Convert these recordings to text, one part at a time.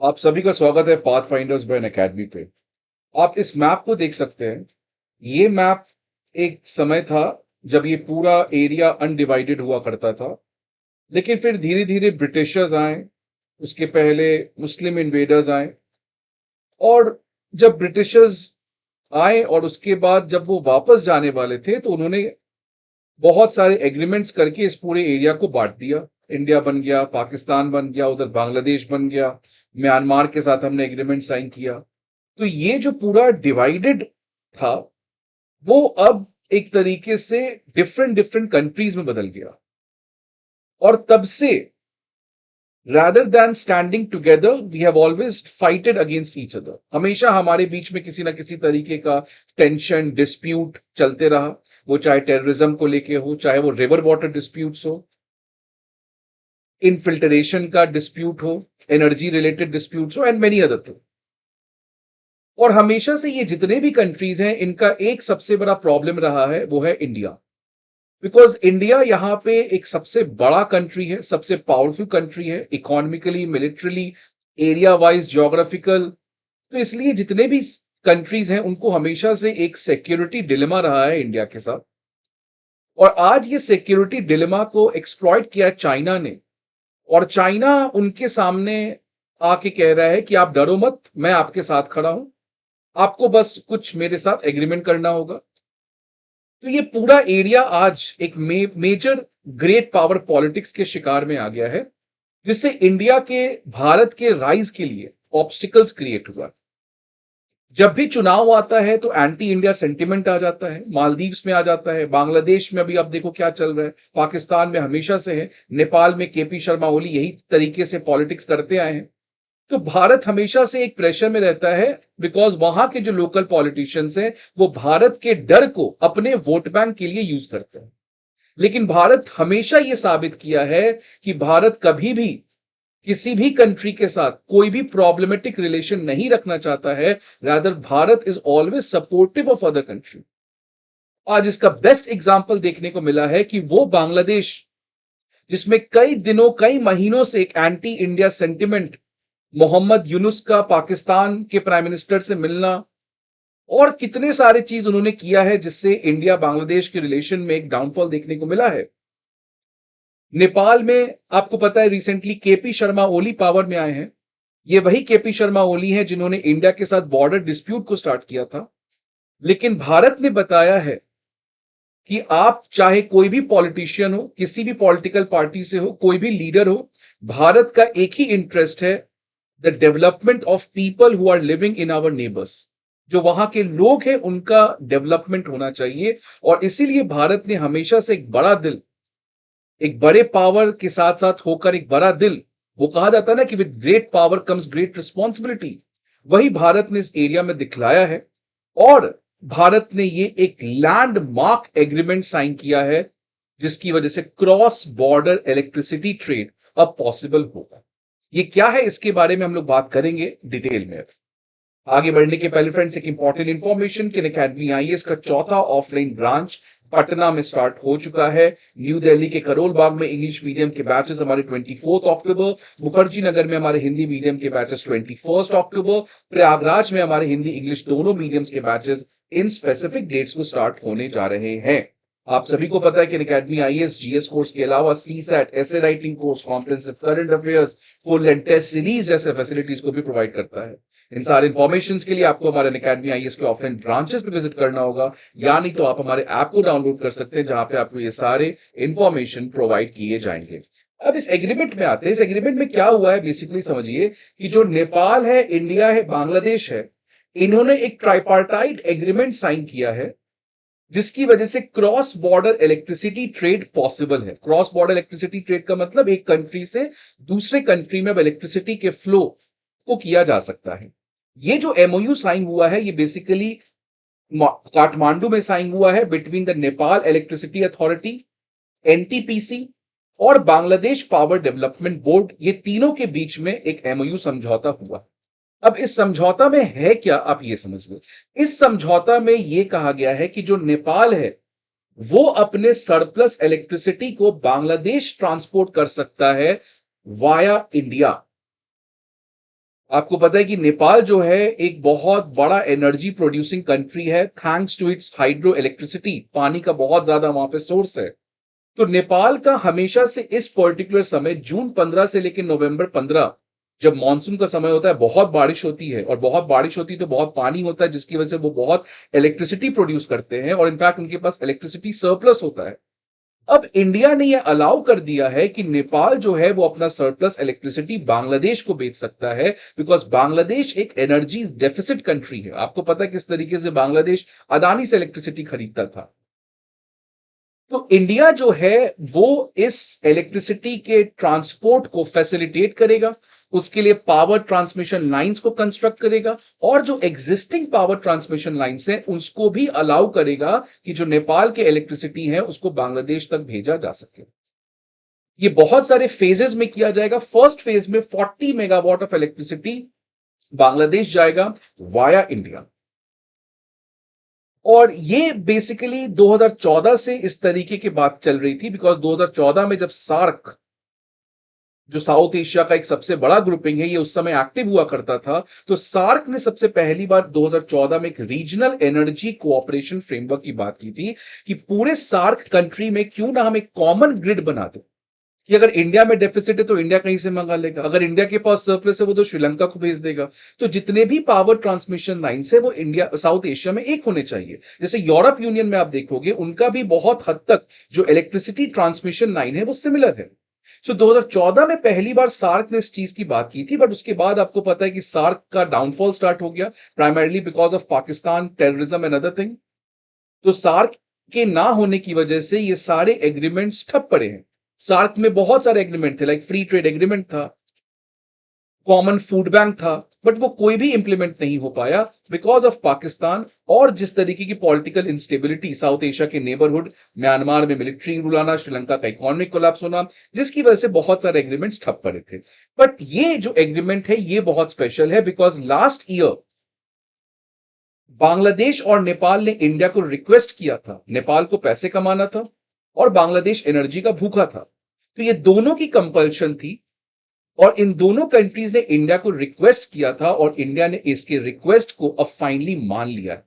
आप सभी का स्वागत है पाथ फाइंडर्स बाय एकेडमी पे। आप इस मैप को देख सकते हैं। ये मैप एक समय था जब ये पूरा एरिया अनडिवाइडेड हुआ करता था, लेकिन फिर धीरे धीरे ब्रिटिशर्स आए, उसके पहले मुस्लिम इन्वेडर्स आए। और जब ब्रिटिशर्स आए और उसके बाद जब वो वापस जाने वाले थे तो उन्होंने बहुत सारे एग्रीमेंट्स करके इस पूरे एरिया को बांट दिया। इंडिया बन गया, पाकिस्तान बन गया, उधर बांग्लादेश बन गया, म्यांमार के साथ हमने एग्रीमेंट साइन किया। तो ये जो पूरा डिवाइडेड था वो अब एक तरीके से डिफरेंट डिफरेंट कंट्रीज में बदल गया। और तब से rather than standing together we have always fighted against each other। हमेशा हमारे बीच में किसी ना किसी तरीके का टेंशन डिस्प्यूट चलते रहा। वो चाहे टेररिज्म को लेके हो, चाहे वो रिवर वाटर डिस्प्यूट्स हो, इनफिल्ट्रेशन का डिस्प्यूट हो, एनर्जी रिलेटेड डिस्प्यूट्स हो एंड मेनी अदर थिंग। और हमेशा से ये जितने भी कंट्रीज हैं इनका एक सबसे बड़ा प्रॉब्लम रहा है, वो है इंडिया। बिकॉज इंडिया यहां पे एक सबसे बड़ा कंट्री है, सबसे पावरफुल कंट्री है, इकोनॉमिकली, मिलिट्रली, एरिया वाइज, ज्योग्राफिकल। तो इसलिए जितने भी कंट्रीज हैं उनको हमेशा से एक सिक्योरिटी डिलेमा रहा है इंडिया के साथ। और आज ये सिक्योरिटी डिलेमा को एक्सप्लॉइट किया चाइना ने। और चाइना उनके सामने आके कह रहा है कि आप डरो मत, मैं आपके साथ खड़ा हूं, आपको बस कुछ मेरे साथ एग्रीमेंट करना होगा। तो ये पूरा एरिया आज एक मेजर ग्रेट पावर पॉलिटिक्स के शिकार में आ गया है, जिससे इंडिया के, भारत के राइज के लिए ऑब्स्टिकल्स क्रिएट हुआ। जब भी चुनाव आता है तो एंटी इंडिया सेंटिमेंट आ जाता है, मालदीव्स में आ जाता है, बांग्लादेश में अभी आप देखो क्या चल रहा है, पाकिस्तान में हमेशा से है, नेपाल में केपी शर्मा ओली यही तरीके से पॉलिटिक्स करते आए हैं। तो भारत हमेशा से एक प्रेशर में रहता है, बिकॉज वहां के जो लोकल पॉलिटिशियंस हैं वो भारत के डर को अपने वोट बैंक के लिए यूज करते हैं। लेकिन भारत हमेशा यह साबित किया है कि भारत कभी भी किसी भी कंट्री के साथ कोई भी प्रॉब्लमेटिक रिलेशन नहीं रखना चाहता है। Rather Bharat is always supportive of other country. आज इसका बेस्ट एग्जांपल देखने को मिला है कि वो बांग्लादेश, जिसमें कई दिनों कई महीनों से एक anti India sentiment, Mohammad Yunus का पाकिस्तान के प्राइम मिनिस्टर से मिलना और कितने सारे चीज उन्होंने किया है जिससे इंडिया बांग्लादेश के रिलेशन में एक डाउनफॉल देखने को मिला है। नेपाल में आपको पता है recently KP Sharma Oli power में आए हैं। ये वही केपी शर्मा ओली हैं जिन्होंने इंडिया के साथ बॉर्डर डिस्प्यूट को स्टार्ट किया था। लेकिन भारत ने बताया है कि आप चाहे कोई भी पॉलिटिशियन हो, किसी भी पॉलिटिकल पार्टी से हो, कोई भी लीडर हो, भारत का एक ही इंटरेस्ट है, the development of people who are living in our neighbours. जो वहां के लोग हैं उनका डेवलपमेंट होना चाहिए। और इसीलिए भारत ने हमेशा से एक बड़ा दिल, एक बड़े पावर के साथ साथ होकर एक बड़ा दिल, वो कहा जाता है ना कि with great power comes great responsibility, वही भारत ने इस एरिया में दिखलाया है। और भारत ने ये एक लैंडमार्क एग्रीमेंट साइन किया है जिसकी वजह से क्रॉस बॉर्डर इलेक्ट्रिसिटी ट्रेड अब पॉसिबल होगा। ये क्या है इसके बारे में हम लोग बात करेंगे डिटेल में। आगे बढ़ने के पहले फ्रेंड्स एक इंपॉर्टेंट इंफॉर्मेशन कि अकेडमी आईएएस का चौथा ऑफलाइन ब्रांच पटना में स्टार्ट हो चुका है। न्यू दिल्ली के करोल बाग में इंग्लिश मीडियम के बैचेस हमारे 24 अक्टूबर, मुखर्जी नगर में हमारे हिंदी मीडियम के बैचेस 21 अक्टूबर, प्रयागराज में हमारे हिंदी इंग्लिश दोनों मीडियम्स के बैचेस इन स्पेसिफिक डेट्स को स्टार्ट होने जा रहे हैं। आप सभी को पता है कि अकेडमी आईएएस जीएस कोर्स के अलावा CSAT, essay writing course, comprehensive current affairs, full and test series जैसे फैसिलिटीज को भी प्रोवाइड करता है। इन सारे इंफॉर्मेशन के लिए आपको हमारे अकेडमी आईएएस के ऑफलाइन ब्रांचेस पे विजिट करना होगा, यानी तो आप हमारे ऐप को डाउनलोड कर सकते हैं जहां पे आपको ये सारे इंफॉर्मेशन प्रोवाइड किए जाएंगे। अब इस एग्रीमेंट में आते हैं। इस एग्रीमेंट में क्या हुआ है बेसिकली समझिए कि जो नेपाल है, इंडिया है, बांग्लादेश है, इन्होंने एक ट्राइपार्टाइट एग्रीमेंट साइन किया है जिसकी वजह से cross border electricity trade possible है। क्रॉस बॉर्डर इलेक्ट्रिसिटी ट्रेड का मतलब एक कंट्री से दूसरे कंट्री में अब इलेक्ट्रिसिटी के फ्लो को किया जा सकता है। ये जो एमओयू साइन हुआ है ये बेसिकली काठमांडू में साइन हुआ है between the Nepal electricity authority, NTPC और बांग्लादेश पावर डेवलपमेंट बोर्ड। ये तीनों के बीच में एक एमओयू समझौता हुआ। अब इस समझौता में है क्या, आप ये समझ लो। इस समझौता में यह कहा गया है कि जो नेपाल है वो अपने सरप्लस इलेक्ट्रिसिटी को बांग्लादेश ट्रांसपोर्ट कर सकता है वाया इंडिया। आपको पता है कि नेपाल जो है एक बहुत बड़ा एनर्जी प्रोड्यूसिंग कंट्री है, thanks to its hydro electricity. पानी का बहुत ज्यादा वहां पे सोर्स है। तो नेपाल का हमेशा से इस पर्टिकुलर समय जून 15 से लेकर नवंबर 15, जब मानसून का समय होता है, बहुत बारिश होती है, और बहुत बारिश होती है तो बहुत पानी होता है, जिसकी वजह से वो बहुत इलेक्ट्रिसिटी प्रोड्यूस करते हैं, और इनफैक्ट उनके पास इलेक्ट्रिसिटी सरप्लस होता है। अब इंडिया ने यह अलाउ कर दिया है कि नेपाल जो है वो अपना सरप्लस इलेक्ट्रिसिटी बांग्लादेश को बेच सकता है, बिकॉज बांग्लादेश एक एनर्जी डेफिसिट कंट्री है। आपको पता है किस तरीके से बांग्लादेश अदानी से इलेक्ट्रिसिटी खरीदता था। तो इंडिया जो है वो इस इलेक्ट्रिसिटी के ट्रांसपोर्ट को फैसिलिटेट करेगा, उसके लिए पावर ट्रांसमिशन लाइंस को कंस्ट्रक्ट करेगा, और जो एग्जिस्टिंग पावर ट्रांसमिशन लाइंस है उसको भी अलाउ करेगा कि जो नेपाल के इलेक्ट्रिसिटी है उसको बांग्लादेश तक भेजा जा सके। ये बहुत सारे फेजेस में किया जाएगा। फर्स्ट फेज में 40 मेगावाट ऑफ इलेक्ट्रिसिटी बांग्लादेश जाएगा वाया इंडिया। और ये बेसिकली 2014 से इस तरीके की बात चल रही थी, बिकॉज 2014 में जब सार्क, जो साउथ एशिया का एक सबसे बड़ा ग्रुपिंग है, ये उस समय एक्टिव हुआ करता था, तो सार्क ने सबसे पहली बार 2014 में एक रीजनल एनर्जी कोऑपरेशन फ्रेमवर्क की बात की थी कि पूरे सार्क कंट्री में क्यों ना हम एक कॉमन ग्रिड बना दें, कि अगर इंडिया में डेफिसिट है तो इंडिया कहीं से मंगा लेगा, अगर इंडिया के पास सरप्लस है वो तो श्रीलंका को भेज देगा। तो जितने भी पावर ट्रांसमिशन लाइंस है वो इंडिया साउथ एशिया में एक होने चाहिए। जैसे यूरोप यूनियन में आप देखोगे उनका भी बहुत हद तक जो इलेक्ट्रिसिटी ट्रांसमिशन लाइन है वो सिमिलर है। सो 2014 में पहली बार सार्क ने इस चीज की बात की थी, बट उसके बाद आपको पता है कि सार्क का डाउनफॉल स्टार्ट हो गया, primarily because of Pakistan terrorism and other thing. तो सार्क के ना होने की वजह से ये सारे एग्रीमेंट्स ठप पड़े हैं। सार्क में बहुत सारे एग्रीमेंट थे, लाइक फ्री ट्रेड एग्रीमेंट था, कॉमन फूड बैंक था, बट वो कोई भी इंप्लीमेंट नहीं हो पाया बिकॉज ऑफ पाकिस्तान, और जिस तरीके की पॉलिटिकल इंस्टेबिलिटी साउथ एशिया के नेबरहुड, म्यांमार में मिलिट्री रूल आना, श्रीलंका का इकोनॉमिक कोलैप्स होना, जिसकी वजह से बहुत सारे एग्रीमेंट्स ठप पड़े थे। बट ये जो एग्रीमेंट है ये बहुत स्पेशल है, बिकॉज लास्ट ईयर बांग्लादेश और नेपाल ने इंडिया को रिक्वेस्ट किया था, नेपाल को पैसे कमाना था और बांग्लादेश एनर्जी का भूखा था, तो ये दोनों की कंपल्शन थी, और इन दोनों कंट्रीज ने इंडिया को रिक्वेस्ट किया था, और इंडिया ने इसके रिक्वेस्ट को अब फाइनली मान लिया है।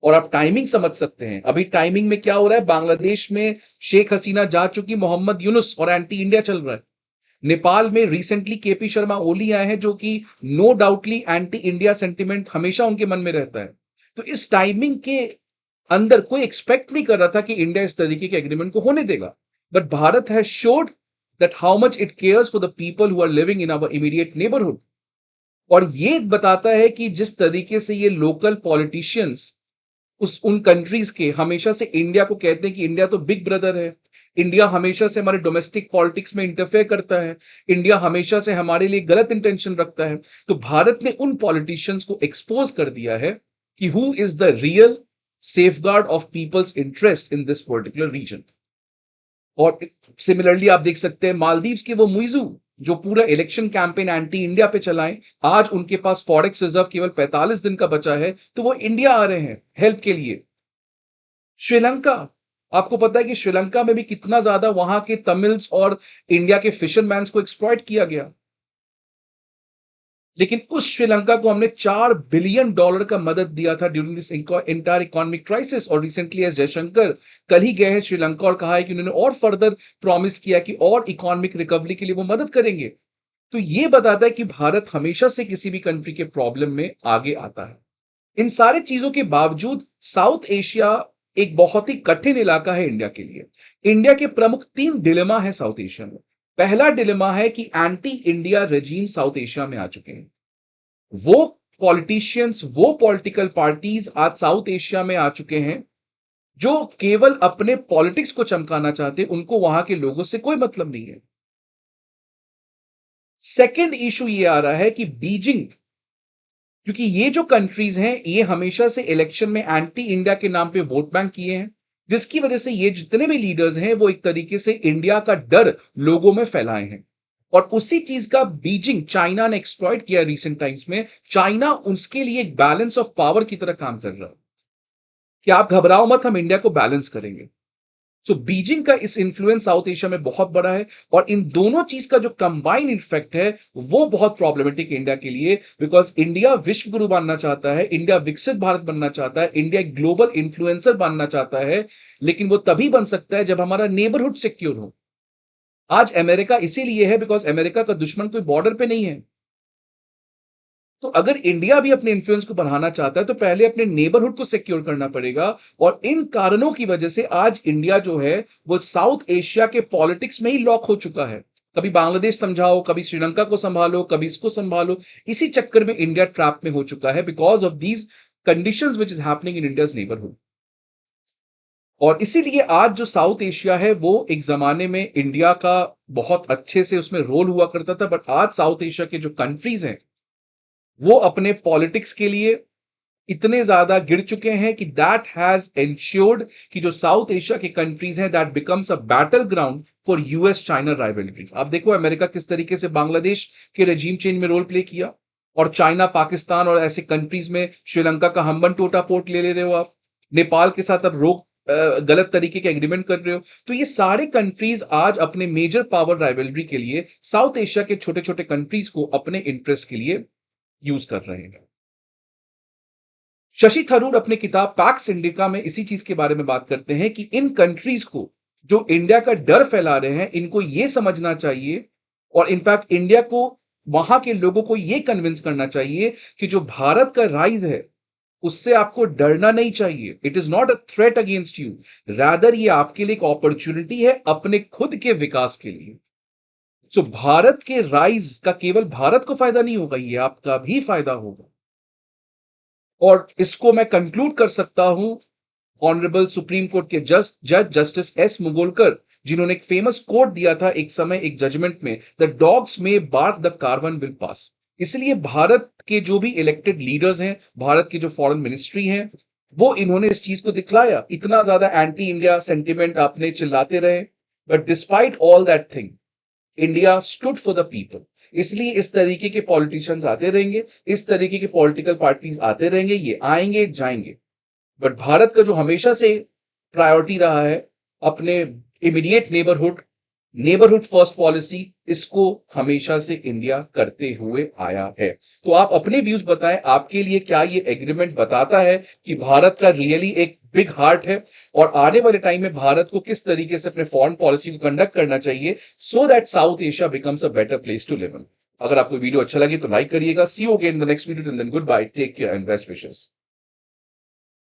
और आप टाइमिंग समझ सकते हैं, अभी टाइमिंग में क्या हो रहा है, बांग्लादेश में शेख हसीना जा चुकी, मोहम्मद यूनुस और एंटी इंडिया चल रहा है। नेपाल में रिसेंटली केपी शर्मा ओली आए हैं, जो कि no doubtly anti India sentiment हमेशा उनके मन में रहता है। तो इस टाइमिंग के अंदर कोई एक्सपेक्ट नहीं कर रहा था कि इंडिया इस तरीके के एग्रीमेंट को होने देगा, but Bharat has showed that how much it cares for the people who are living in our immediate neighbourhood. और ये बताता है कि जिस तरीके से ये लोकल पॉलिटिशियंस उस उन कंट्रीज के हमेशा से इंडिया को कहते हैं कि इंडिया तो बिग ब्रदर है, इंडिया हमेशा से हमारे डोमेस्टिक पॉलिटिक्स में इंटरफेयर करता है, इंडिया हमेशा से हमारे लिए गलत इंटेंशन रखता है, तो भारत ने उन पॉलिटिशियंस को एक्सपोज कर दिया है कि who is the real safeguard of people's interest in this particular region. और सिमिलरली आप देख सकते हैं मालदीव्स के वो मुइजू, जो पूरा इलेक्शन कैंपेन एंटी इंडिया पे चलाएं, आज उनके पास फॉरेक्स रिजर्व केवल 45 दिन का बचा है, तो वो इंडिया आ रहे हैं हेल्प के लिए। श्रीलंका, आपको पता है कि श्रीलंका में भी कितना ज्यादा वहां के तमिल्स और इंडिया के फिशरमैन्स को एक्सप्लॉइट किया गया, लेकिन उस श्रीलंका को हमने $4 बिलियन का मदद दिया था during this entire economic crisis. और रिसेंटली एस जयशंकर कल ही गए हैं श्रीलंका और कहा है कि उन्होंने और फर्दर प्रॉमिस किया कि और इकोनॉमिक रिकवरी के लिए वो मदद करेंगे। तो ये बताता है कि भारत हमेशा से किसी भी कंट्री के प्रॉब्लम में आगे आता है। इन सारे चीजों के बावजूद साउथ एशिया एक बहुत ही कठिन इलाका है इंडिया के लिए। इंडिया के प्रमुख 3 डिलेमा है साउथ एशिया में। पहला डिलेमा है कि anti India regime south Asia में आ चुके हैं। वो पॉलिटिशियंस, वो पॉलिटिकल पार्टीज आज साउथ एशिया में आ चुके हैं जो केवल अपने पॉलिटिक्स को चमकाना चाहते, उनको वहां के लोगों से कोई मतलब नहीं है। सेकेंड इशू ये आ रहा है कि बीजिंग, क्योंकि ये जो कंट्रीज हैं ये हमेशा से इलेक्शन में एंटी इंडिया के नाम पे वोट बैंक किए हैं, जिसकी वजह से ये जितने भी लीडर्स हैं वो एक तरीके से इंडिया का डर लोगों में फैलाए हैं। और उसी चीज का बीजिंग, चाइना ने एक्सप्लॉइट किया रिसेंट टाइम्स में। चाइना उसके लिए एक बैलेंस ऑफ पावर की तरह काम कर रहा है कि आप घबराओ मत, हम इंडिया को बैलेंस करेंगे। सो बीजिंग का इस इन्फ्लुएंस साउथ एशिया में बहुत बड़ा है, और इन दोनों चीज का जो कंबाइन इफेक्ट है वो बहुत प्रॉब्लमेटिक है इंडिया के लिए, बिकॉज इंडिया विश्व गुरु बनना चाहता है, इंडिया विकसित भारत बनना चाहता है, इंडिया एक ग्लोबल इन्फ्लुएंसर बनना चाहता है, लेकिन वो तभी बन सकता है जब हमारा नेबरहुड सिक्योर हो। आज अमेरिका इसीलिए है बिकॉज अमेरिका का दुश्मन कोई बॉर्डर पे नहीं है। तो अगर इंडिया भी अपने इन्फ्लुएंस को बढ़ाना चाहता है तो पहले अपने नेबरहुड को सिक्योर करना पड़ेगा, और इन कारणों की वजह से आज इंडिया जो है वो साउथ एशिया के पॉलिटिक्स में ही लॉक हो चुका है। कभी बांग्लादेश समझाओ, कभी श्रीलंका को संभालो, कभी इसको संभालो, इसी चक्कर में इंडिया ट्रैप में हो चुका है because of these conditions which is happening in India's neighbourhood. और इसीलिए आज जो साउथ एशिया है वो एक जमाने में इंडिया का बहुत अच्छे से उसमें रोल हुआ करता था, बट आज साउथ एशिया के जो कंट्रीज हैं वो अपने पॉलिटिक्स के लिए इतने ज्यादा गिर चुके हैं कि दैट हैज एंश्योर्ड कि जो साउथ एशिया के कंट्रीज हैं that becomes a battle ground for US China rivalry. आप देखो अमेरिका किस तरीके से बांग्लादेश के रेजीम चेंज में रोल प्ले किया, और चाइना, पाकिस्तान और ऐसे कंट्रीज में श्रीलंका का हम्बन टोटा पोर्ट ले रहे हो आप, नेपाल के साथ अब गलत तरीके के एग्रीमेंट कर रहे हो। तो ये सारे कंट्रीज आज अपने मेजर पावर राइवलरी के लिए साउथ एशिया के छोटे छोटे कंट्रीज को अपने इंटरेस्ट के लिए यूज कर रहे हैं। शशि थरूर अपनी किताब पैक्स इंडिका में इसी चीज के बारे में बात करते हैं कि इन कंट्रीज को जो इंडिया का डर फैला रहे हैं इनको यह समझना चाहिए, और इनफैक्ट इंडिया को, वहां के लोगों को यह कन्विंस करना चाहिए कि जो भारत का राइज है उससे आपको डरना नहीं चाहिए। It is not a threat against you, rather ये आपके लिए एक अपॉर्चुनिटी है अपने खुद के विकास के लिए। सो भारत के राइज का केवल भारत को फायदा नहीं होगा, ये आपका भी फायदा होगा। और इसको मैं कंक्लूड कर सकता हूं ऑनरेबल सुप्रीम कोर्ट के जज जस्टिस एस मुगोलकर, जिन्होंने एक फेमस कोट दिया था एक समय एक जजमेंट में, the dogs may bark the caravan will pass. इसलिए भारत के जो भी इलेक्टेड लीडर्स हैं, भारत की जो फॉरेन मिनिस्ट्री हैं, वो इन्होंने इस चीज को दिखलाया। इतना ज्यादा एंटी इंडिया सेंटिमेंट आपने चिल्लाते रहे, but despite all that thing India stood for the people. इसलिए इस तरीके के पॉलिटिशियंस आते रहेंगे, इस तरीके के पॉलिटिकल पार्टीज आते रहेंगे, ये आएंगे जाएंगे, बट भारत का जो हमेशा से प्रायोरिटी रहा है अपने immediate neighbourhood, neighbourhood first policy, इसको हमेशा से इंडिया करते हुए आया है। तो आप अपने व्यूज बताएं, आपके लिए क्या ये एग्रीमेंट बताता है कि भारत का रियली एक बिग हार्ट है, और आने वाले टाइम में भारत को किस तरीके से अपने फॉरेन पॉलिसी को कंडक्ट करना चाहिए so that South Asia becomes a better place to live in. अगर आपको वीडियो अच्छा लगे तो लाइक करिएगा। See you again in the next video, till then goodbye, take care and best wishes.